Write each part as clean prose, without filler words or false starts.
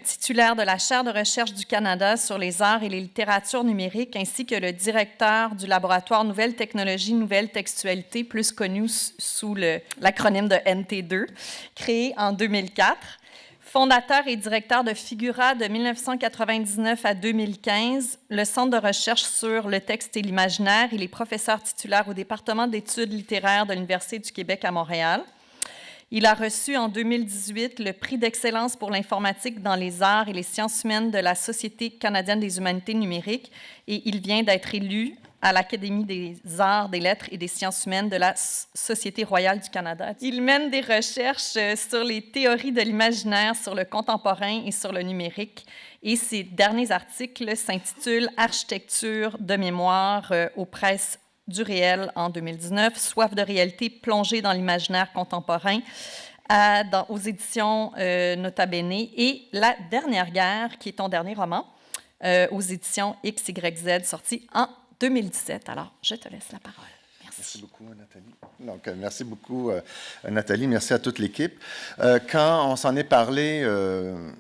titulaire de la chaire de recherche du Canada sur les arts et les littératures numériques, ainsi que le directeur du laboratoire Nouvelles Technologies, Nouvelle Textualité, plus connu sous l'acronyme de NT2, créé en 2004. Fondateur et directeur de Figura de 1999 à 2015, le Centre de recherche sur le texte et l'imaginaire, il est professeur titulaire au département d'études littéraires de l'Université du Québec à Montréal. Il a reçu en 2018 le prix d'excellence pour l'informatique dans les arts et les sciences humaines de la Société canadienne des humanités numériques et il vient d'être élu à l'Académie des arts, des lettres et des sciences humaines de la Société royale du Canada. Il mène des recherches sur les théories de l'imaginaire, sur le contemporain et sur le numérique. Et ses derniers articles s'intitulent « Architecture de mémoire » aux presses du réel en 2019, « Soif de réalité plongée dans l'imaginaire contemporain » aux éditions Nota Bene et « La dernière guerre » qui est ton dernier roman aux éditions XYZ sorti en 2017. Alors, je te laisse la parole. Merci beaucoup, Nathalie. Donc, merci beaucoup, Nathalie. Merci à toute l'équipe. Quand on s'en est parlé,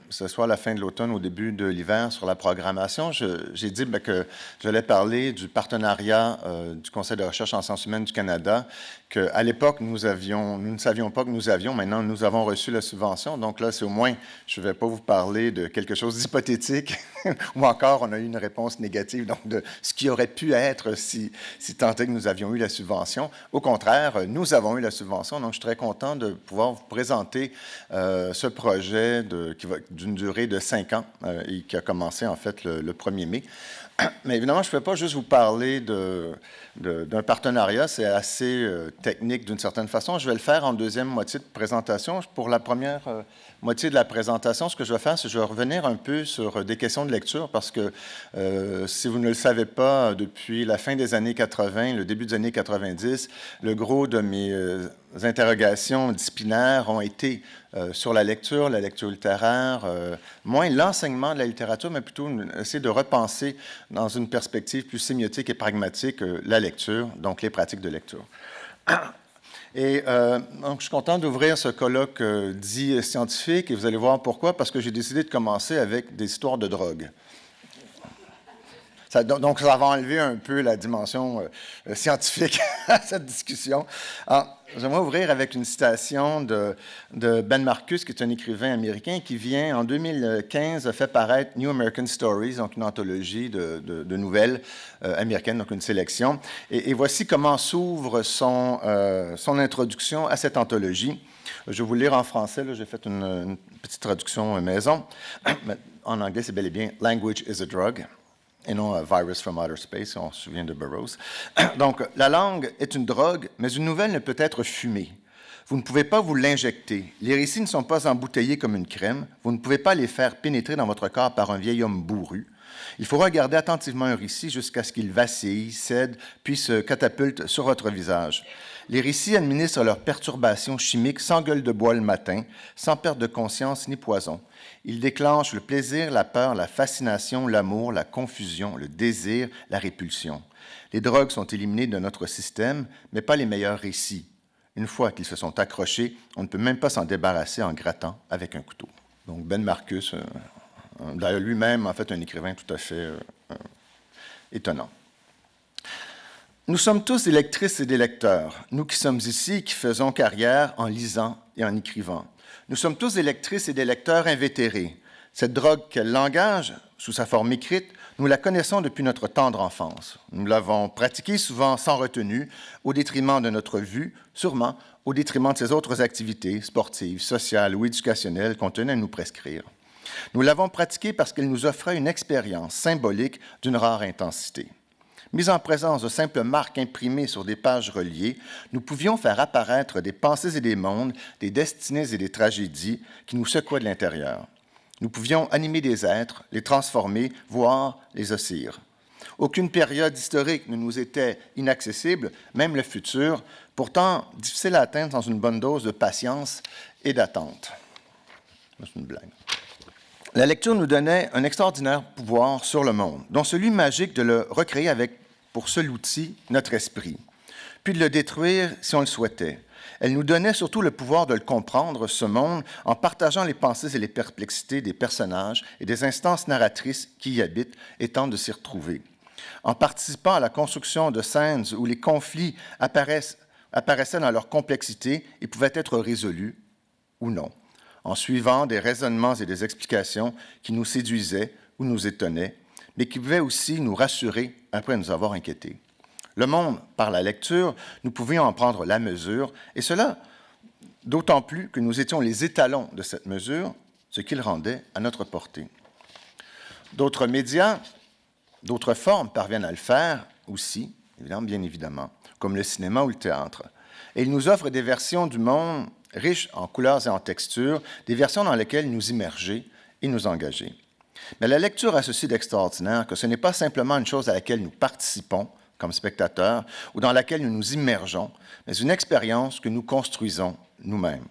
ce soit à la fin de l'automne ou au début de l'hiver, sur la programmation, j'ai dit que j'allais parler du partenariat du Conseil de recherche en sciences humaines du Canada, qu'à l'époque, nous ne savions pas que nous avions. Maintenant, nous avons reçu la subvention. Donc là, c'est au moins, je ne vais pas vous parler de quelque chose d'hypothétique ou encore, on a eu une réponse négative, donc de ce qui aurait pu être si tant est que nous avions eu la subvention. Au contraire, nous avons eu la subvention, donc je suis très content de pouvoir vous présenter ce projet d'une durée de 5 ans et qui a commencé en fait le 1er mai. Mais évidemment, je ne peux pas juste vous parler d'un partenariat, c'est assez technique d'une certaine façon. Je vais le faire en deuxième moitié de présentation. Pour la première moitié de la présentation, ce que je vais faire, c'est que je vais revenir un peu sur des questions de lecture parce que si vous ne le savez pas, depuis la fin des années 80, le début des années 90, le gros de mes interrogations disciplinaires ont été sur la lecture littéraire, moins l'enseignement de la littérature, mais plutôt essayer de repenser dans une perspective plus sémiotique et pragmatique la lecture, donc les pratiques de lecture. Et donc, je suis content d'ouvrir ce colloque dit scientifique, et vous allez voir pourquoi, parce que j'ai décidé de commencer avec des histoires de drogue. Donc, ça va enlever un peu la dimension scientifique à cette discussion. J'aimerais ouvrir avec une citation de Ben Marcus, qui est un écrivain américain qui vient, en 2015, a fait paraître New American Stories, donc une anthologie de nouvelles américaines, donc une sélection. Et voici comment s'ouvre son introduction à cette anthologie. Je vais vous lire en français, j'ai fait une petite traduction maison. En anglais, c'est bel et bien « Language is a drug ». Et non Virus from Outer Space, on se souvient de Burroughs. Donc, la langue est une drogue, mais une nouvelle ne peut être fumée. Vous ne pouvez pas vous l'injecter. Les récits ne sont pas embouteillés comme une crème. Vous ne pouvez pas les faire pénétrer dans votre corps par un vieil homme bourru. Il faut regarder attentivement un récit jusqu'à ce qu'il vacille, cède, puis se catapulte sur votre visage. Les récits administrent leurs perturbations chimiques sans gueule de bois le matin, sans perte de conscience ni poison. Ils déclenchent le plaisir, la peur, la fascination, l'amour, la confusion, le désir, la répulsion. Les drogues sont éliminées de notre système, mais pas les meilleurs récits. Une fois qu'ils se sont accrochés, on ne peut même pas s'en débarrasser en grattant avec un couteau. Donc Ben Marcus, d'ailleurs lui-même, en fait, un écrivain tout à fait étonnant. Nous sommes tous des lectrices et des lecteurs, nous qui sommes ici, qui faisons carrière en lisant et en écrivant. Nous sommes tous des lectrices et des lecteurs invétérés. Cette drogue qu'est le langage, sous sa forme écrite, nous la connaissons depuis notre tendre enfance. Nous l'avons pratiquée souvent sans retenue, au détriment de notre vue, sûrement au détriment de ses autres activités sportives, sociales ou éducationnelles qu'on tenait à nous prescrire. Nous l'avons pratiquée parce qu'elle nous offrait une expérience symbolique d'une rare intensité. Mis en présence de simples marques imprimées sur des pages reliées, nous pouvions faire apparaître des pensées et des mondes, des destinées et des tragédies qui nous secouaient de l'intérieur. Nous pouvions animer des êtres, les transformer, voire les ossir. Aucune période historique ne nous était inaccessible, même le futur, pourtant difficile à atteindre sans une bonne dose de patience et d'attente. C'est une blague. La lecture nous donnait un extraordinaire pouvoir sur le monde, dont celui magique de le recréer avec, pour seul outil, notre esprit, puis de le détruire si on le souhaitait. Elle nous donnait surtout le pouvoir de le comprendre, ce monde, en partageant les pensées et les perplexités des personnages et des instances narratrices qui y habitent et tentent de s'y retrouver. En participant à la construction de scènes où les conflits apparaissaient dans leur complexité et pouvaient être résolus ou non, en suivant des raisonnements et des explications qui nous séduisaient ou nous étonnaient, mais qui pouvaient aussi nous rassurer après nous avoir inquiétés. Le monde, par la lecture, nous pouvions en prendre la mesure, et cela d'autant plus que nous étions les étalons de cette mesure, ce qui le rendait à notre portée. D'autres médias, d'autres formes parviennent à le faire aussi, bien évidemment, comme le cinéma ou le théâtre. Et ils nous offrent des versions du monde riches en couleurs et en textures, des versions dans lesquelles nous immerger et nous engager. Mais la lecture a ceci d'extraordinaire que ce n'est pas simplement une chose à laquelle nous participons comme spectateurs ou dans laquelle nous nous immergeons, mais une expérience que nous construisons nous-mêmes,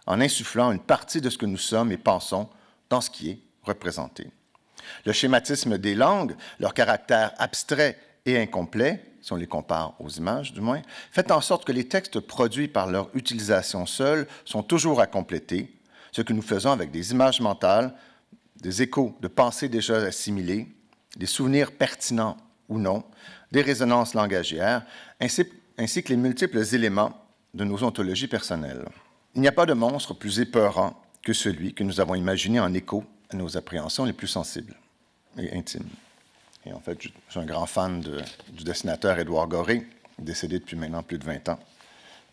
en insufflant une partie de ce que nous sommes et pensons dans ce qui est représenté. Le schématisme des langues, leur caractère abstrait et incomplet, si on les compare aux images du moins, fait en sorte que les textes produits par leur utilisation seule sont toujours à compléter, ce que nous faisons avec des images mentales, des échos de pensées déjà assimilées, des souvenirs pertinents ou non, des résonances langagières, ainsi que les multiples éléments de nos ontologies personnelles. Il n'y a pas de monstre plus épeurant que celui que nous avons imaginé en écho à nos appréhensions les plus sensibles et intimes. Et en fait, je suis un grand fan du dessinateur Édouard Gorée, décédé depuis maintenant plus de 20 ans,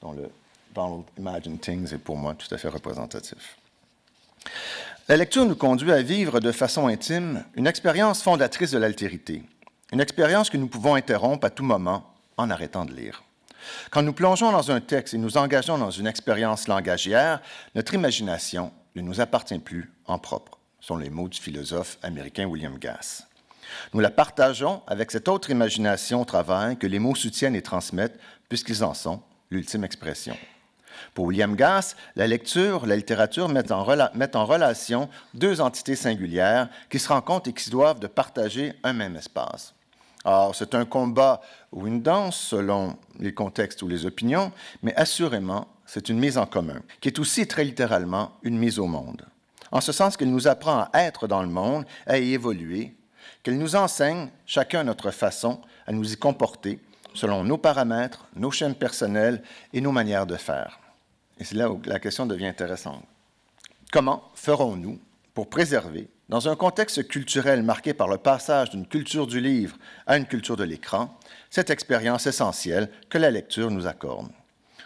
dont le Donald Imagine Things est pour moi tout à fait représentatif. La lecture nous conduit à vivre de façon intime une expérience fondatrice de l'altérité, une expérience que nous pouvons interrompre à tout moment en arrêtant de lire. Quand nous plongeons dans un texte et nous engageons dans une expérience langagière, notre imagination ne nous appartient plus en propre, sont les mots du philosophe américain William Gass. Nous la partageons avec cette autre imagination au travail que les mots soutiennent et transmettent, puisqu'ils en sont l'ultime expression. Pour William Gass, la lecture, la littérature mettent en relation deux entités singulières qui se rencontrent et qui doivent de partager un même espace. Alors, c'est un combat ou une danse selon les contextes ou les opinions, mais assurément, c'est une mise en commun, qui est aussi très littéralement une mise au monde. En ce sens qu'elle nous apprend à être dans le monde, à y évoluer, qu'elle nous enseigne, chacun à notre façon, à nous y comporter selon nos paramètres, nos schèmes personnels et nos manières de faire. Et c'est là où la question devient intéressante. Comment ferons-nous pour préserver, dans un contexte culturel marqué par le passage d'une culture du livre à une culture de l'écran, cette expérience essentielle que la lecture nous accorde?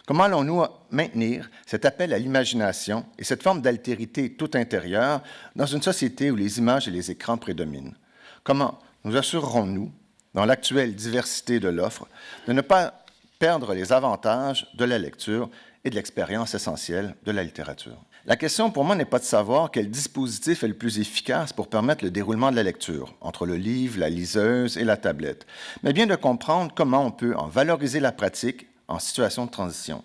Comment allons-nous maintenir cet appel à l'imagination et cette forme d'altérité tout intérieure dans une société où les images et les écrans prédominent? Comment nous assurerons-nous, dans l'actuelle diversité de l'offre, de ne pas perdre les avantages de la lecture et de l'expérience essentielle de la littérature? La question pour moi n'est pas de savoir quel dispositif est le plus efficace pour permettre le déroulement de la lecture, entre le livre, la liseuse et la tablette, mais bien de comprendre comment on peut en valoriser la pratique en situation de transition.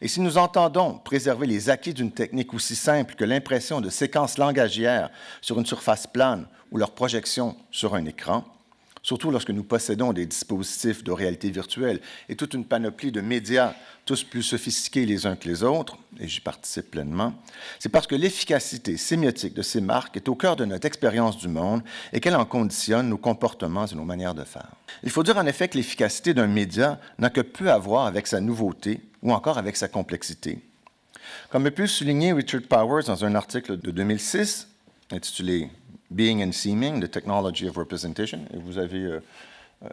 Et si nous entendons préserver les acquis d'une technique aussi simple que l'impression de séquences langagières sur une surface plane ou leur projection sur un écran, surtout lorsque nous possédons des dispositifs de réalité virtuelle et toute une panoplie de médias, tous plus sophistiqués les uns que les autres, et j'y participe pleinement, c'est parce que l'efficacité sémiotique de ces marques est au cœur de notre expérience du monde et qu'elle en conditionne nos comportements et nos manières de faire. Il faut dire en effet que l'efficacité d'un média n'a que peu à voir avec sa nouveauté ou encore avec sa complexité. Comme a pu le souligner Richard Powers dans un article de 2006 intitulé Being and Seeming, The Technology of Representation, et vous avez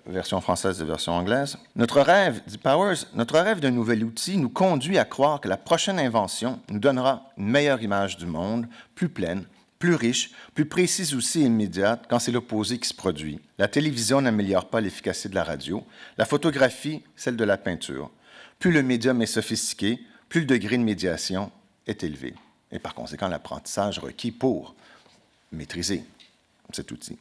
version française et version anglaise. Notre rêve, dit Powers, notre rêve d'un nouvel outil nous conduit à croire que la prochaine invention nous donnera une meilleure image du monde, plus pleine, plus riche, plus précise aussi et immédiate quand c'est l'opposé qui se produit. La télévision n'améliore pas l'efficacité de la radio, la photographie, celle de la peinture. Plus le médium est sophistiqué, plus le degré de médiation est élevé. Et par conséquent, l'apprentissage requis pour maîtriser cet outil.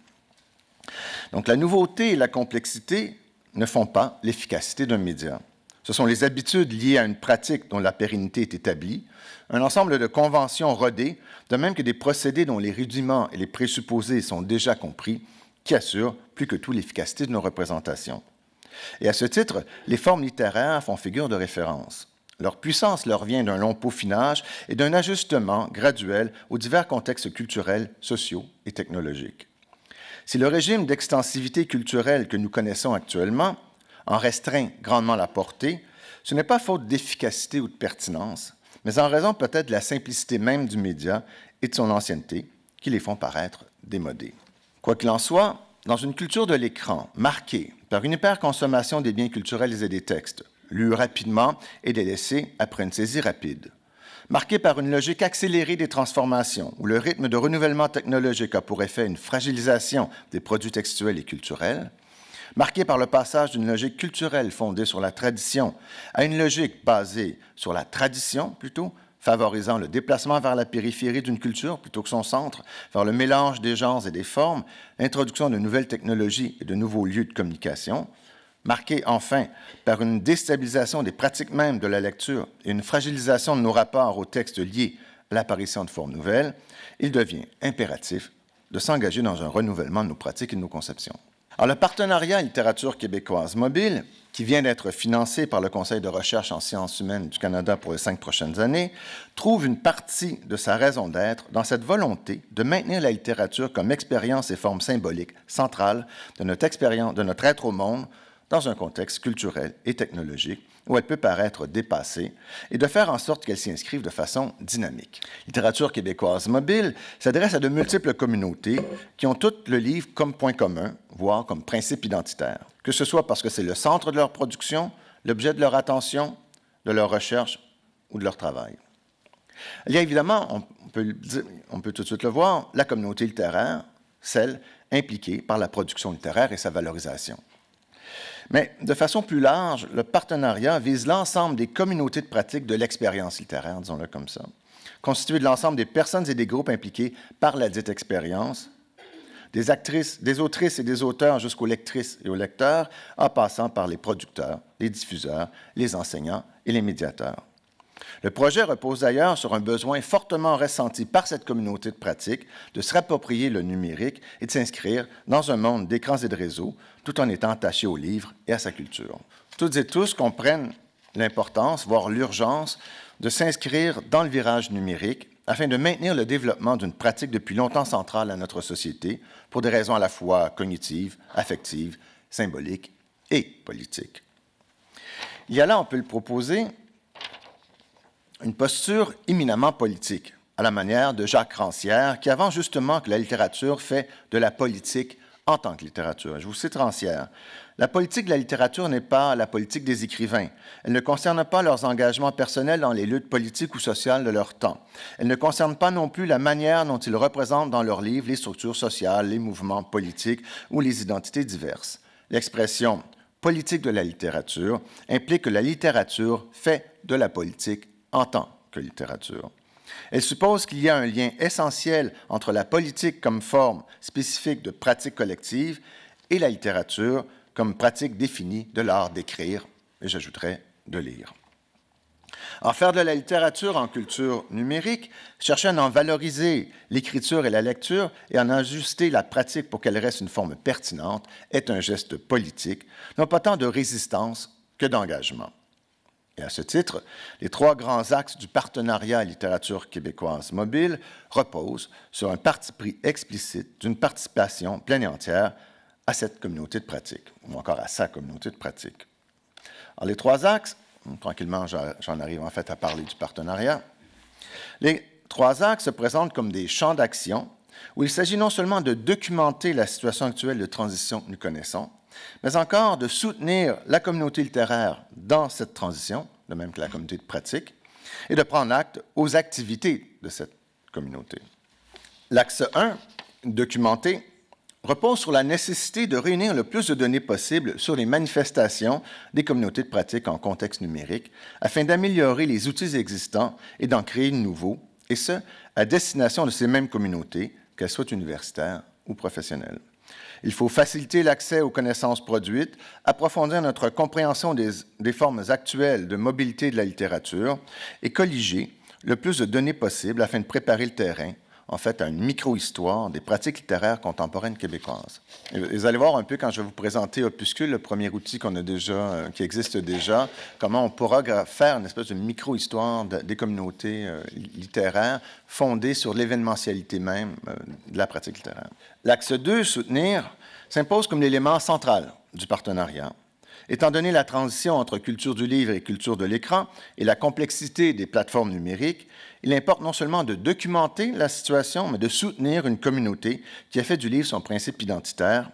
Donc, la nouveauté et la complexité ne font pas l'efficacité d'un média. Ce sont les habitudes liées à une pratique dont la pérennité est établie, un ensemble de conventions rodées, de même que des procédés dont les rudiments et les présupposés sont déjà compris, qui assurent plus que tout l'efficacité de nos représentations. Et à ce titre, les formes littéraires font figure de référence. Leur puissance leur vient d'un long peaufinage et d'un ajustement graduel aux divers contextes culturels, sociaux et technologiques. Si le régime d'extensivité culturelle que nous connaissons actuellement en restreint grandement la portée, ce n'est pas faute d'efficacité ou de pertinence, mais en raison peut-être de la simplicité même du média et de son ancienneté qui les font paraître démodés. Quoi qu'il en soit, dans une culture de l'écran marquée par une hyperconsommation des biens culturels et des textes, lus rapidement et délaissés après une saisie rapide, marquée par une logique accélérée des transformations, où le rythme de renouvellement technologique a pour effet une fragilisation des produits textuels et culturels, marquée par le passage d'une logique culturelle fondée sur la tradition à une logique basée sur la tradition, plutôt, favorisant le déplacement vers la périphérie d'une culture plutôt que son centre, vers le mélange des genres et des formes, l'introduction de nouvelles technologies et de nouveaux lieux de communication, marquée enfin par une déstabilisation des pratiques mêmes de la lecture et une fragilisation de nos rapports aux textes liés à l'apparition de formes nouvelles, il devient impératif de s'engager dans un renouvellement de nos pratiques et de nos conceptions. Alors, le partenariat littérature québécoise mobile, qui vient d'être financé par le Conseil de recherche en sciences humaines du Canada pour les 5 prochaines années, trouve une partie de sa raison d'être dans cette volonté de maintenir la littérature comme expérience et forme symbolique centrale de notre être au monde dans un contexte culturel et technologique où elle peut paraître dépassée et de faire en sorte qu'elle s'y inscrive de façon dynamique. Littérature québécoise mobile s'adresse à de multiples communautés qui ont toutes le livre comme point commun, voire comme principe identitaire, que ce soit parce que c'est le centre de leur production, l'objet de leur attention, de leur recherche ou de leur travail. Il y a évidemment, on peut tout de suite le voir, la communauté littéraire, celle impliquée par la production littéraire et sa valorisation. Mais de façon plus large, le partenariat vise l'ensemble des communautés de pratique de l'expérience littéraire, disons-le comme ça, constituées de l'ensemble des personnes et des groupes impliqués par la dite expérience, des actrices, des autrices et des auteurs jusqu'aux lectrices et aux lecteurs, en passant par les producteurs, les diffuseurs, les enseignants et les médiateurs. Le projet repose d'ailleurs sur un besoin fortement ressenti par cette communauté de pratique de se rapproprier le numérique et de s'inscrire dans un monde d'écrans et de réseaux, tout en étant attaché au livre et à sa culture. Toutes et tous comprennent l'importance, voire l'urgence, de s'inscrire dans le virage numérique afin de maintenir le développement d'une pratique depuis longtemps centrale à notre société pour des raisons à la fois cognitives, affectives, symboliques et politiques. Il y a là, on peut le proposer, une posture éminemment politique, à la manière de Jacques Rancière, qui avance justement que la littérature fait de la politique en tant que littérature. Je vous cite Rancière. « La politique de la littérature n'est pas la politique des écrivains. Elle ne concerne pas leurs engagements personnels dans les luttes politiques ou sociales de leur temps. Elle ne concerne pas non plus la manière dont ils représentent dans leurs livres les structures sociales, les mouvements politiques ou les identités diverses. L'expression « politique de la littérature » implique que la littérature fait de la politique en tant que littérature. Elle suppose qu'il y a un lien essentiel entre la politique comme forme spécifique de pratique collective et la littérature comme pratique définie de l'art d'écrire, et j'ajouterais de lire. En faire de la littérature en culture numérique, chercher à en valoriser l'écriture et la lecture et à en ajuster la pratique pour qu'elle reste une forme pertinente est un geste politique, non pas tant de résistance que d'engagement. Et à ce titre, les 3 grands axes du partenariat littérature québécoise mobile reposent sur un parti pris explicite d'une participation pleine et entière à cette communauté de pratique, ou encore à sa communauté de pratique. Alors, les 3 axes, tranquillement, j'en arrive en fait à parler du partenariat. Les 3 axes se présentent comme des champs d'action où il s'agit non seulement de documenter la situation actuelle de transition que nous connaissons, mais encore de soutenir la communauté littéraire dans cette transition, de même que la communauté de pratique, et de prendre acte aux activités de cette communauté. L'axe 1, documenter, repose sur la nécessité de réunir le plus de données possible sur les manifestations des communautés de pratique en contexte numérique afin d'améliorer les outils existants et d'en créer de nouveaux, et ce, à destination de ces mêmes communautés, qu'elles soient universitaires ou professionnelles. Il faut faciliter l'accès aux connaissances produites, approfondir notre compréhension des formes actuelles de mobilité de la littérature et colliger le plus de données possible afin de préparer le terrain en fait, à une micro-histoire des pratiques littéraires contemporaines québécoises. Et vous allez voir un peu, quand je vais vous présenter Opuscule, le premier outil qu'on a déjà, qui existe déjà, comment on pourra faire une espèce de micro-histoire des communautés littéraires fondée sur l'événementialité même de la pratique littéraire. L'axe 2, soutenir, s'impose comme l'élément central du partenariat. Étant donné la transition entre culture du livre et culture de l'écran et la complexité des plateformes numériques, il importe non seulement de documenter la situation, mais de soutenir une communauté qui a fait du livre son principe identitaire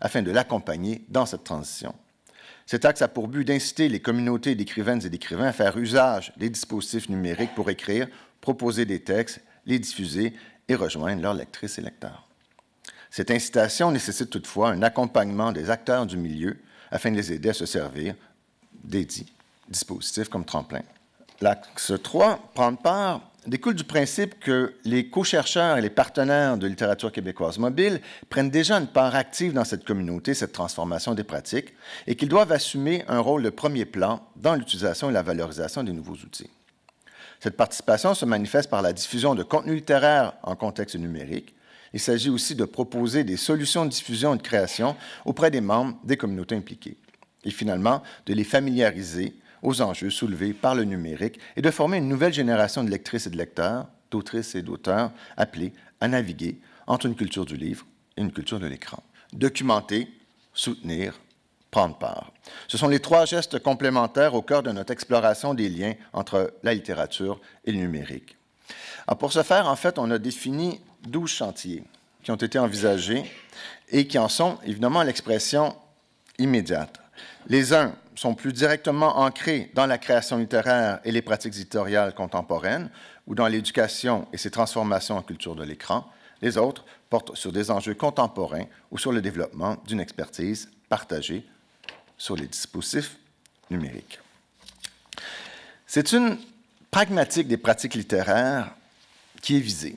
afin de l'accompagner dans cette transition. Cet axe a pour but d'inciter les communautés d'écrivaines et d'écrivains à faire usage des dispositifs numériques pour écrire, proposer des textes, les diffuser et rejoindre leurs lectrices et lecteurs. Cette incitation nécessite toutefois un accompagnement des acteurs du milieu afin de les aider à se servir des dispositifs comme tremplin. L'axe 3, prendre part, découle du principe que les co-chercheurs et les partenaires de littérature québécoise mobile prennent déjà une part active dans cette communauté, cette transformation des pratiques, et qu'ils doivent assumer un rôle de premier plan dans l'utilisation et la valorisation des nouveaux outils. Cette participation se manifeste par la diffusion de contenus littéraires en contexte numérique. Il s'agit aussi de proposer des solutions de diffusion et de création auprès des membres des communautés impliquées. Et finalement, de les familiariser aux enjeux soulevés par le numérique et de former une nouvelle génération de lectrices et de lecteurs, d'autrices et d'auteurs, appelés à naviguer entre une culture du livre et une culture de l'écran. Documenter, soutenir, prendre part. Ce sont les 3 gestes complémentaires au cœur de notre exploration des liens entre la littérature et le numérique. Alors pour ce faire, en fait, on a défini 12 chantiers qui ont été envisagés et qui en sont évidemment l'expression immédiate. Les uns sont plus directement ancrés dans la création littéraire et les pratiques éditoriales contemporaines ou dans l'éducation et ses transformations en culture de l'écran. Les autres portent sur des enjeux contemporains ou sur le développement d'une expertise partagée sur les dispositifs numériques. C'est une pragmatique des pratiques littéraires qui est visée.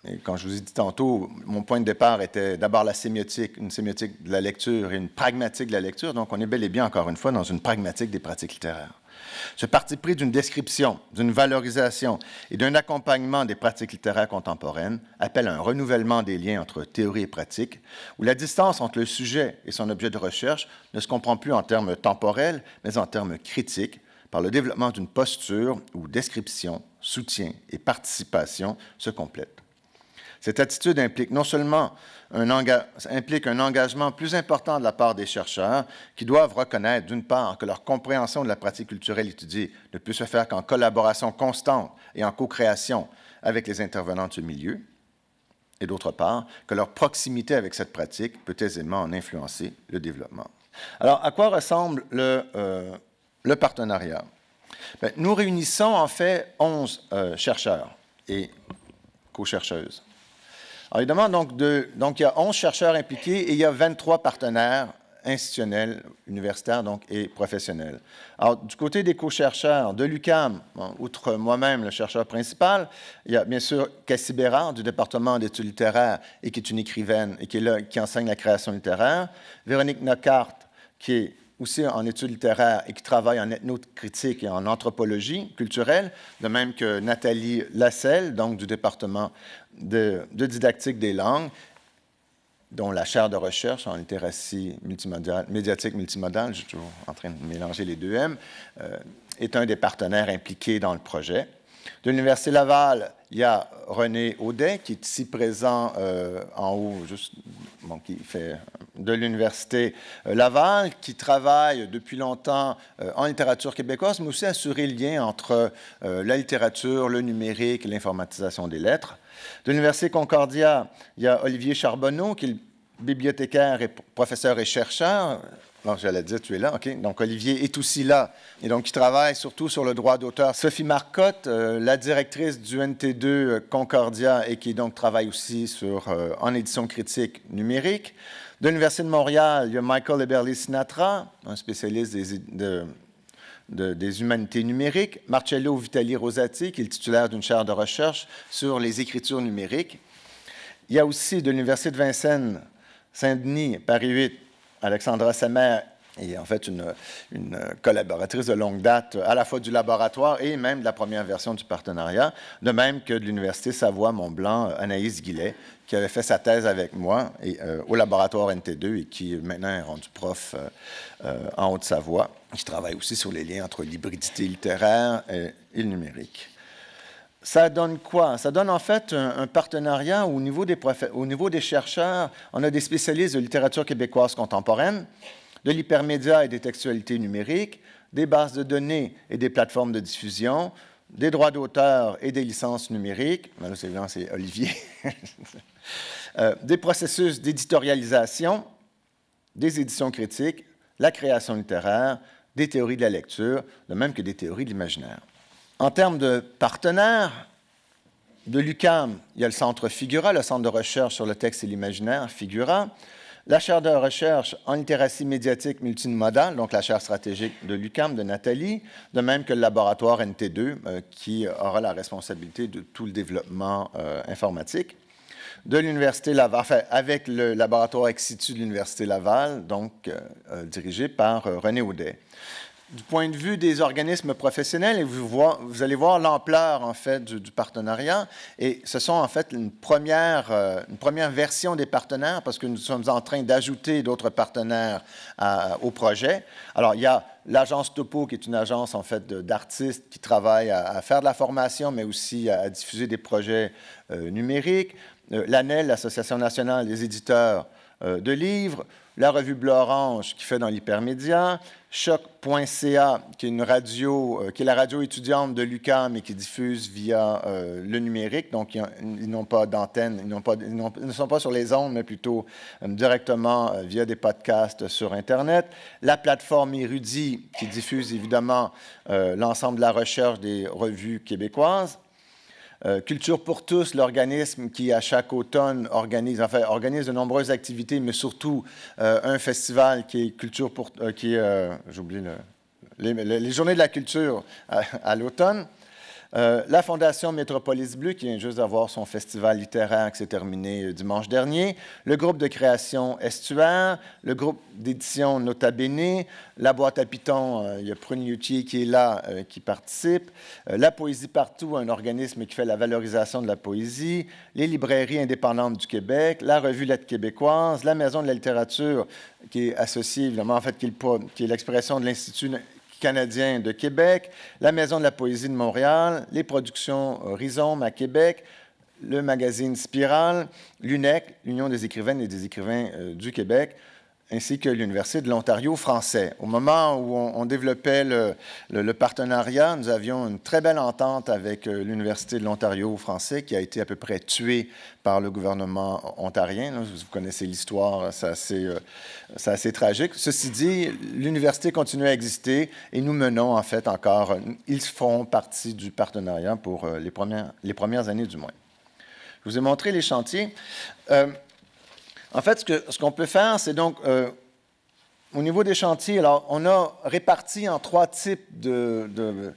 Et quand je vous ai dit tantôt, mon point de départ était d'abord la sémiotique, une sémiotique de la lecture et une pragmatique de la lecture. Donc, on est bel et bien, encore une fois, dans une pragmatique des pratiques littéraires. Ce parti pris d'une description, d'une valorisation et d'un accompagnement des pratiques littéraires contemporaines appelle à un renouvellement des liens entre théorie et pratique, où la distance entre le sujet et son objet de recherche ne se comprend plus en termes temporels, mais en termes critiques, par le développement d'une posture où description, soutien et participation se complètent. Cette attitude implique non seulement un engagement plus important de la part des chercheurs qui doivent reconnaître, d'une part, que leur compréhension de la pratique culturelle étudiée ne peut se faire qu'en collaboration constante et en co-création avec les intervenants de ce milieu, et d'autre part, que leur proximité avec cette pratique peut aisément en influencer le développement. Alors, à quoi ressemble le partenariat? Bien, nous réunissons en fait 11 chercheurs et co-chercheuses. Alors, évidemment, donc, il y a 11 chercheurs impliqués et il y a 23 partenaires institutionnels, universitaires donc, et professionnels. Alors, du côté des co-chercheurs de l'UQAM, outre moi-même, le chercheur principal, il y a bien sûr Cassie Bérard du département d'études littéraires et qui est une écrivaine et qui est là, qui enseigne la création littéraire, Véronique Nocart, qui est aussi en études littéraires et qui travaille en ethnocritique et en anthropologie culturelle, de même que Nathalie Lasselle, donc du département de didactique des langues, dont la chaire de recherche en littératie médiatique multimodale, je suis toujours en train de mélanger les deux M, est un des partenaires impliqués dans le projet. De l'Université Laval, il y a René Audet, qui est ici présent en haut, qui fait de l'Université Laval, qui travaille depuis longtemps en littérature québécoise, mais aussi assurer le lien entre la littérature, le numérique et l'informatisation des lettres. De l'Université Concordia, il y a Olivier Charbonneau, qui est bibliothécaire et professeur et chercheur. Non, j'allais dire, tu es là, OK. Donc, Olivier est aussi là. Et donc, il travaille surtout sur le droit d'auteur. Sophie Marcotte, la directrice du NT2 Concordia et qui donc travaille aussi en édition critique numérique. De l'Université de Montréal, il y a Michael Eberle-Sinatra, un spécialiste des humanités numériques. Marcello Vitali Rosati, qui est le titulaire d'une chaire de recherche sur les écritures numériques. Il y a aussi de l'Université de Vincennes, Saint-Denis, Paris 8, Alexandra Semer et en fait une collaboratrice de longue date à la fois du laboratoire et même de la première version du partenariat, de même que de l'Université Savoie-Mont-Blanc, Anaïs Guillet, qui avait fait sa thèse avec moi au laboratoire NT2 et qui maintenant est rendu prof en Haute-Savoie, qui travaille aussi sur les liens entre l'hybridité littéraire et le numérique. Ça donne quoi? Ça donne en fait un partenariat au niveau des chercheurs. On a des spécialistes de littérature québécoise contemporaine, de l'hypermédia et des textualités numériques, des bases de données et des plateformes de diffusion, des droits d'auteur et des licences numériques. Là, c'est Olivier. Des processus d'éditorialisation, des éditions critiques, la création littéraire, des théories de la lecture, de même que des théories de l'imaginaire. En termes de partenaires, de l'UQAM, il y a le Centre Figura, le Centre de recherche sur le texte et l'imaginaire, Figura, la chaire de recherche en littératie médiatique multimodale, donc la chaire stratégique de l'UQAM, de Nathalie, de même que le laboratoire NT2, qui aura la responsabilité de tout le développement informatique, de l'Université Laval, enfin, avec le laboratoire ex situ de l'Université Laval, donc dirigé par René Audet. Du point de vue des organismes professionnels, et vous allez voir l'ampleur en fait du partenariat, et ce sont en fait une première version des partenaires parce que nous sommes en train d'ajouter d'autres partenaires au projet. Alors il y a l'agence Topo qui est une agence en fait d'artistes qui travaille à faire de la formation, mais aussi à diffuser des projets numériques. L'ANEL, l'Association nationale des éditeurs de livres, la revue Bleu-Orange qui fait dans l'hypermédia, Choc.ca qui est une radio, qui est la radio étudiante de l'UQAM et qui diffuse via le numérique. Donc, ils n'ont pas d'antenne, ils ne sont pas sur les ondes, mais plutôt directement via des podcasts sur Internet. La plateforme Érudit qui diffuse évidemment l'ensemble de la recherche des revues québécoises. Culture pour tous, l'organisme qui, à chaque automne, organise de nombreuses activités, mais surtout un festival qui est Culture pour... j'oublie les Journées de la culture à l'automne. La Fondation Métropolis Bleu, qui vient juste d'avoir son festival littéraire qui s'est terminé dimanche dernier, le groupe de création Estuaire, le groupe d'édition Nota Bene, la boîte à Python, il y a Pruniucci qui est là, qui participe, la Poésie Partout, un organisme qui fait la valorisation de la poésie, les librairies indépendantes du Québec, la revue Lettres québécoises, la Maison de la littérature, qui est associée, évidemment, en fait, qui est l'expression de l'Institut canadien de Québec, la Maison de la poésie de Montréal, les productions Rhizome à Québec, le magazine Spirale, l'UNEC, l'Union des écrivaines et des écrivains du Québec, ainsi que l'Université de l'Ontario français. Au moment où on développait le partenariat, nous avions une très belle entente avec l'Université de l'Ontario français qui a été à peu près tuée par le gouvernement ontarien. Vous connaissez l'histoire, c'est assez tragique. Ceci dit, l'université continue à exister et nous menons en fait encore, ils feront partie du partenariat pour les premières années du moins. Je vous ai montré les chantiers. En fait, ce qu'on peut faire, c'est donc, au niveau des chantiers, alors, on a réparti en 3 types de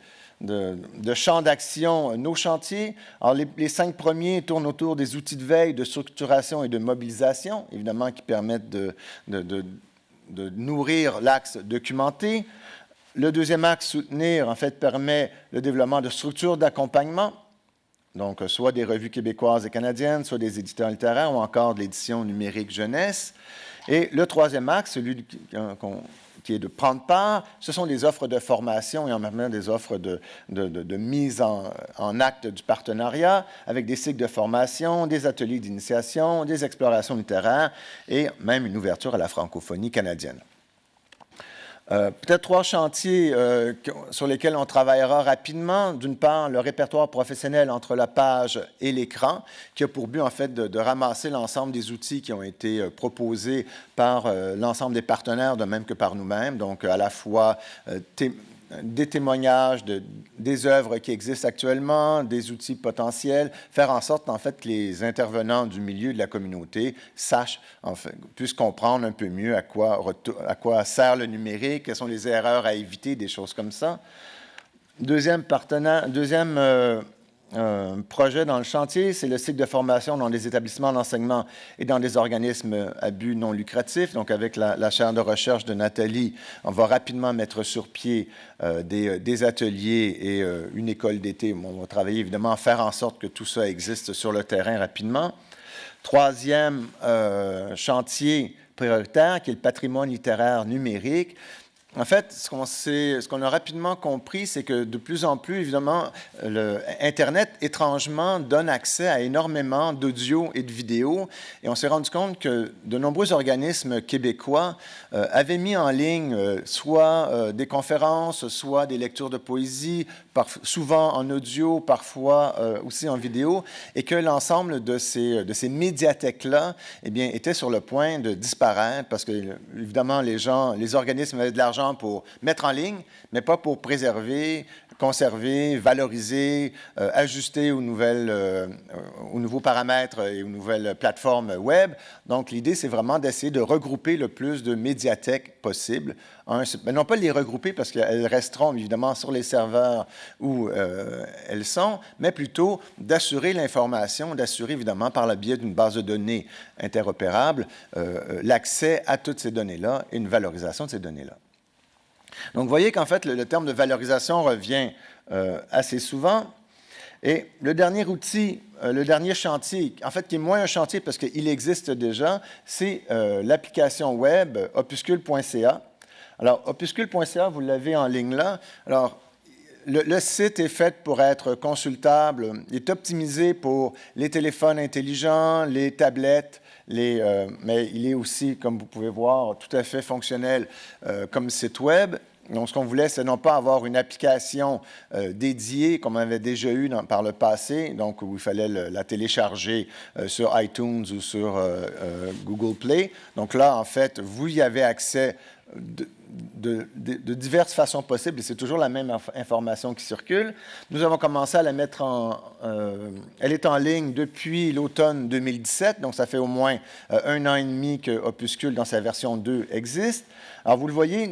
champs d'action nos chantiers. Alors, les 5 premiers tournent autour des outils de veille, de structuration et de mobilisation, évidemment, qui permettent de nourrir l'axe documenté. Le deuxième axe, soutenir, en fait, permet le développement de structures d'accompagnement. Donc, soit des revues québécoises et canadiennes, soit des éditeurs littéraires ou encore de l'édition numérique jeunesse. Et le troisième axe, celui qui est de prendre part, ce sont des offres de formation et en même temps des offres de mise en acte du partenariat avec des cycles de formation, des ateliers d'initiation, des explorations littéraires et même une ouverture à la francophonie canadienne. Peut-être 3 chantiers sur lesquels on travaillera rapidement. D'une part, le répertoire professionnel entre la page et l'écran, qui a pour but, en fait, de ramasser l'ensemble des outils qui ont été proposés par l'ensemble des partenaires, de même que par nous-mêmes. Donc, à la fois des témoignages, des œuvres qui existent actuellement, des outils potentiels, faire en sorte, en fait, que les intervenants du milieu de la communauté sachent, en fait, puissent comprendre un peu mieux à quoi sert le numérique, quelles sont les erreurs à éviter, des choses comme ça. Deuxième projet dans le chantier, c'est le cycle de formation dans des établissements d'enseignement et dans des organismes à but non lucratif. Donc, avec la chaire de recherche de Nathalie, on va rapidement mettre sur pied des ateliers et une école d'été. On va travailler évidemment à faire en sorte que tout ça existe sur le terrain rapidement. Troisième chantier prioritaire, qui est le patrimoine littéraire numérique. En fait, ce qu'on a rapidement compris, c'est que de plus en plus, évidemment, Internet, étrangement, donne accès à énormément d'audio et de vidéos. Et on s'est rendu compte que de nombreux organismes québécois avaient mis en ligne soit des conférences, soit des lectures de poésie, souvent en audio, parfois aussi en vidéo, et que l'ensemble de ces médiathèques-là, eh bien, étaient sur le point de disparaître parce que, évidemment, les organismes avaient de l'argent pour mettre en ligne, mais pas pour préserver, conserver, valoriser, ajuster aux nouveaux paramètres et aux nouvelles plateformes web. Donc, l'idée, c'est vraiment d'essayer de regrouper le plus de médiathèques possible. Non pas les regrouper parce qu'elles resteront évidemment sur les serveurs où elles sont, mais plutôt d'assurer l'information, d'assurer évidemment par le biais d'une base de données interopérable l'accès à toutes ces données-là et une valorisation de ces données-là. Donc, vous voyez qu'en fait, le terme de valorisation revient assez souvent. Et le dernier outil, le dernier chantier, en fait, qui est moins un chantier parce qu'il existe déjà, c'est l'application web opuscule.ca. Alors, opuscule.ca, vous l'avez en ligne là. Alors, le site est fait pour être consultable. Il est optimisé pour les téléphones intelligents, les tablettes, mais il est aussi, comme vous pouvez voir, tout à fait fonctionnel comme site web. Donc, ce qu'on voulait, c'est non pas avoir une application dédiée, comme on avait déjà eu par le passé, donc où il fallait la télécharger sur iTunes ou sur Google Play. Donc là, en fait, vous y avez accès de diverses façons possibles, et c'est toujours la même information qui circule. Nous avons commencé à la mettre elle est en ligne depuis l'automne 2017, donc ça fait au moins 1 an et demi que Opuscule, dans sa version 2, existe. Alors, vous le voyez,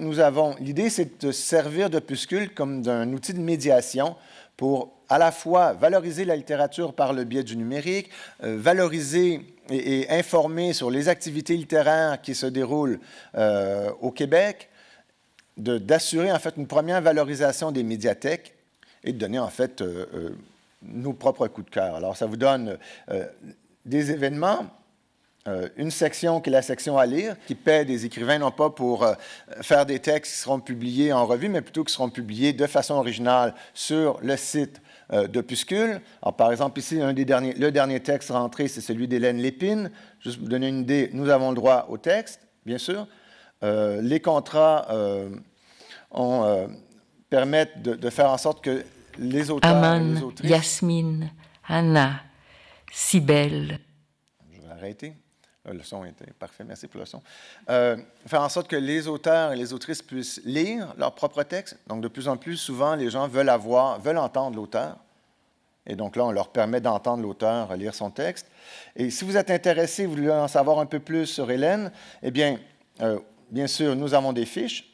l'idée, c'est de servir d'Opuscule comme d'un outil de médiation pour à la fois valoriser la littérature par le biais du numérique, valoriser et informer sur les activités littéraires qui se déroulent au Québec, d'assurer en fait une première valorisation des médiathèques et de donner en fait nos propres coups de cœur. Alors, ça vous donne des événements, une section qui est la section à lire, qui paie des écrivains non pas pour faire des textes qui seront publiés en revue, mais plutôt qui seront publiés de façon originale sur le site d'Opuscule. Alors, par exemple, ici, le dernier texte rentré, c'est celui d'Hélène Lépine. Juste pour vous donner une idée, nous avons le droit au texte, bien sûr. Les contrats permettent de faire en sorte que les auteurs Aman, et les autrices... Yasmine, Anna, Cybèle. Je vais arrêter. Le son était parfait, merci pour le son. Faire en sorte que les auteurs et les autrices puissent lire leur propre texte. Donc, de plus en plus, souvent, les gens veulent entendre l'auteur. Et donc là, on leur permet d'entendre l'auteur lire son texte. Et si vous êtes intéressé, vous voulez en savoir un peu plus sur Hélène, eh bien, bien sûr, nous avons des fiches.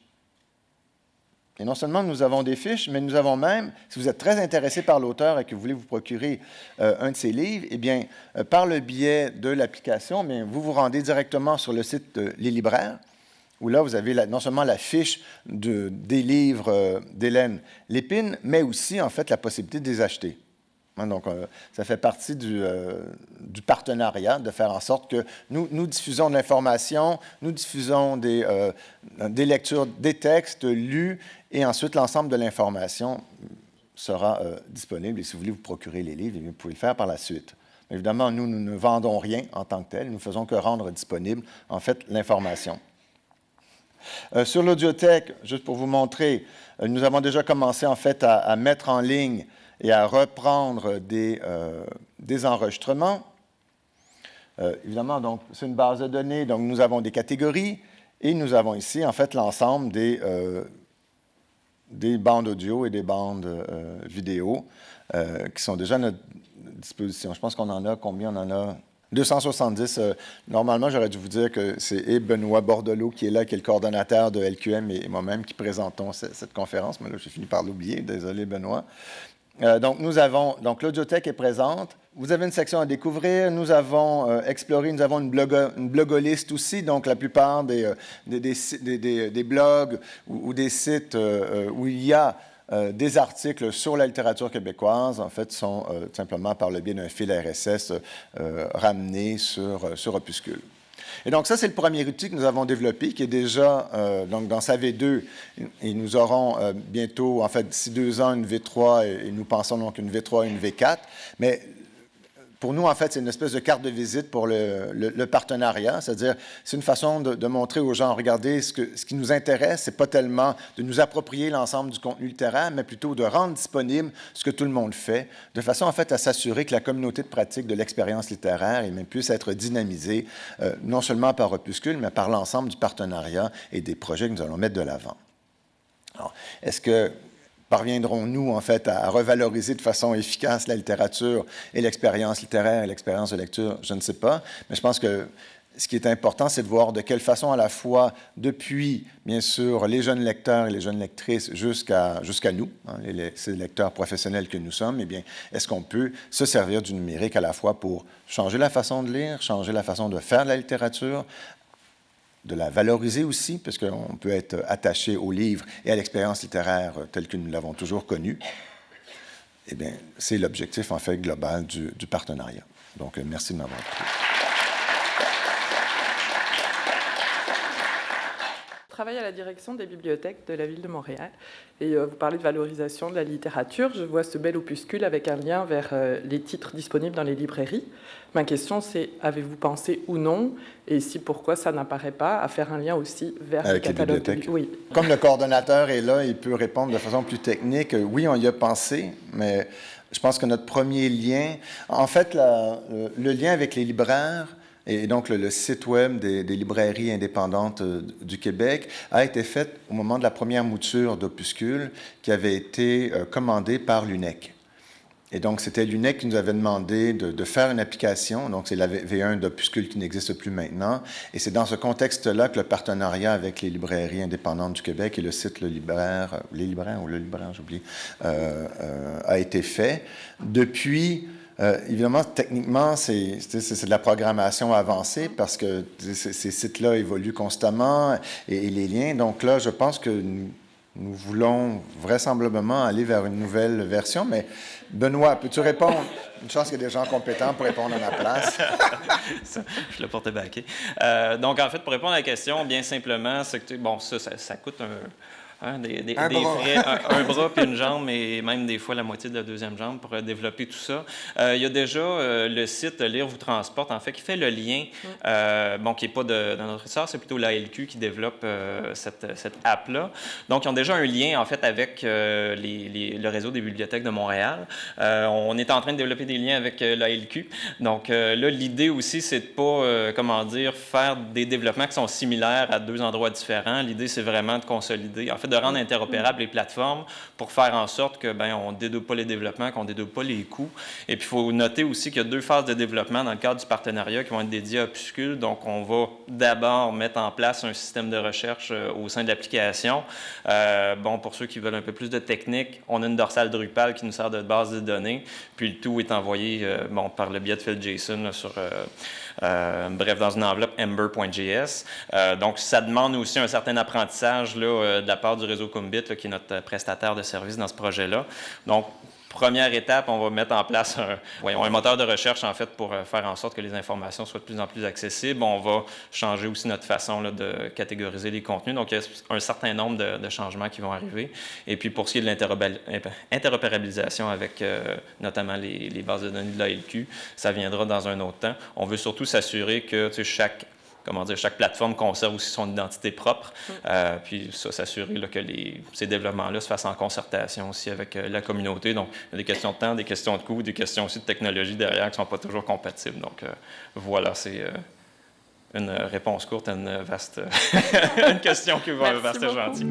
Et non seulement nous avons des fiches, mais nous avons même, si vous êtes très intéressé par l'auteur et que vous voulez vous procurer un de ses livres, eh bien, par le biais de l'application, vous vous rendez directement sur le site Les Libraires, où là, vous avez non seulement la fiche des livres d'Hélène Lépine, mais aussi, en fait, la possibilité de les acheter. Donc, ça fait partie du partenariat de faire en sorte que nous diffusons de l'information, nous diffusons des lectures, des textes lus, et ensuite l'ensemble de l'information sera disponible. Et si vous voulez vous procurer les livres, vous pouvez le faire par la suite. Évidemment, nous ne vendons rien en tant que tel, nous ne faisons que rendre disponible, en fait, l'information. Sur l'audiothèque, juste pour vous montrer, nous avons déjà commencé, en fait, à mettre en ligne et à reprendre des enregistrements. Évidemment, donc, c'est une base de données, donc nous avons des catégories et nous avons ici, en fait, l'ensemble des bandes audio et des bandes vidéo qui sont déjà à notre disposition. Je pense qu'on en a, combien on en a? 270. Normalement, j'aurais dû vous dire que c'est Benoît Bordelot qui est là, qui est le coordonnateur de LQM et moi-même qui présentons cette conférence, mais là, j'ai fini par l'oublier. Désolé, Benoît. Donc, l'audiothèque est présente. Vous avez une section à découvrir. Nous avons exploré, nous avons une blogoliste aussi. Donc, la plupart des blogs ou des sites où il y a des articles sur la littérature québécoise, en fait, sont simplement par le biais d'un fil RSS ramenés sur Opuscule. Et donc, ça, c'est le premier outil que nous avons développé, qui est déjà donc dans sa V2. Et nous aurons bientôt, en fait, d'ici 2 ans, une V3, et nous pensons donc une V3 et une V4. Mais pour nous, en fait, c'est une espèce de carte de visite pour le partenariat, c'est-à-dire c'est une façon de montrer aux gens, regardez, ce qui nous intéresse, c'est pas tellement de nous approprier l'ensemble du contenu littéraire, mais plutôt de rendre disponible ce que tout le monde fait, de façon, en fait, à s'assurer que la communauté de pratique de l'expérience littéraire puisse être dynamisée, non seulement par Opuscule, mais par l'ensemble du partenariat et des projets que nous allons mettre de l'avant. Alors, est-ce que parviendrons-nous, en fait, à revaloriser de façon efficace la littérature et l'expérience littéraire et l'expérience de lecture? Je ne sais pas, mais je pense que ce qui est important, c'est de voir de quelle façon, à la fois, depuis, bien sûr, les jeunes lecteurs et les jeunes lectrices jusqu'à nous, hein, ces lecteurs professionnels que nous sommes, eh bien, est-ce qu'on peut se servir du numérique à la fois pour changer la façon de lire, changer la façon de faire de la littérature, de la valoriser aussi, parce qu'on peut être attaché au livre et à l'expérience littéraire telle que nous l'avons toujours connue. Eh bien, c'est l'objectif, en fait, global du partenariat. Donc, merci de m'avoir écouté. Je travaille à la direction des bibliothèques de la Ville de Montréal et vous parlez de valorisation de la littérature. Je vois ce bel opuscule avec un lien vers les titres disponibles dans les librairies. Ma question, c'est avez-vous pensé ou non, et si pourquoi ça n'apparaît pas, à faire un lien aussi vers avec les catalogues bibliothèques? Oui. Comme le coordonnateur est là, il peut répondre de façon plus technique. Oui, on y a pensé, mais je pense que notre premier lien... En fait, le lien avec les libraires, et donc, le site web des librairies indépendantes du Québec a été fait au moment de la première mouture d'Opuscule qui avait été commandée par l'UNEC. Et donc, c'était l'UNEC qui nous avait demandé de faire une application. Donc, c'est la V1 d'Opuscule qui n'existe plus maintenant. Et c'est dans ce contexte-là que le partenariat avec les librairies indépendantes du Québec et le site Le Libraire, j'oublie, a été fait. Depuis... évidemment, techniquement, c'est de la programmation avancée parce que ces sites-là évoluent constamment et les liens. Donc là, je pense que nous voulons vraisemblablement aller vers une nouvelle version. Mais Benoît, peux-tu répondre? Une chance qu'il y ait des gens compétents pour répondre à ma place. Je l'ai porté backé. Donc, en fait, pour répondre à la question, bien simplement, c'est que, bon, ça coûte des frais, un bras puis une jambe et même des fois la moitié de la deuxième jambe pour développer tout ça. Il y a déjà le site Lire vous transporte, en fait, qui fait le lien, qui n'est pas de notre ressort, c'est plutôt l'ALQ qui développe cette app-là. Donc, ils ont déjà un lien, en fait, avec le réseau des bibliothèques de Montréal. On est en train de développer des liens avec l'ALQ. Donc, là, l'idée aussi, c'est de pas, faire des développements qui sont similaires à 2 endroits différents. L'idée, c'est vraiment de consolider, en fait, de rendre interopérables les plateformes pour faire en sorte que on ne dédouble pas les développements, qu'on ne dédouble pas les coûts. Et puis, il faut noter aussi qu'il y a 2 phases de développement dans le cadre du partenariat qui vont être dédiées à Opuscule. Donc, on va d'abord mettre en place un système de recherche au sein de l'application. Pour ceux qui veulent un peu plus de technique, on a une dorsale Drupal qui nous sert de base de données. Puis, le tout est envoyé par le biais de fil JSON dans une enveloppe ember.js. Donc, ça demande aussi un certain apprentissage là, de la part du réseau Kumbit, là, qui est notre prestataire de service dans ce projet-là. Donc, première étape, on va mettre en place un moteur de recherche, en fait, pour faire en sorte que les informations soient de plus en plus accessibles. On va changer aussi notre façon là, de catégoriser les contenus. Donc, il y a un certain nombre de changements qui vont arriver. Et puis, pour ce qui est de l'interopérabilisation avec notamment les bases de données de l'ALQ, ça viendra dans un autre temps. On veut surtout s'assurer que chaque plateforme conserve aussi son identité propre, puis ça, s'assurer là, que ces développements-là se fassent en concertation aussi avec la communauté. Donc, il y a des questions de temps, des questions de coût, des questions aussi de technologie derrière qui ne sont pas toujours compatibles. Donc, voilà, c'est une réponse courte à une vaste une question qui va vaste et gentille.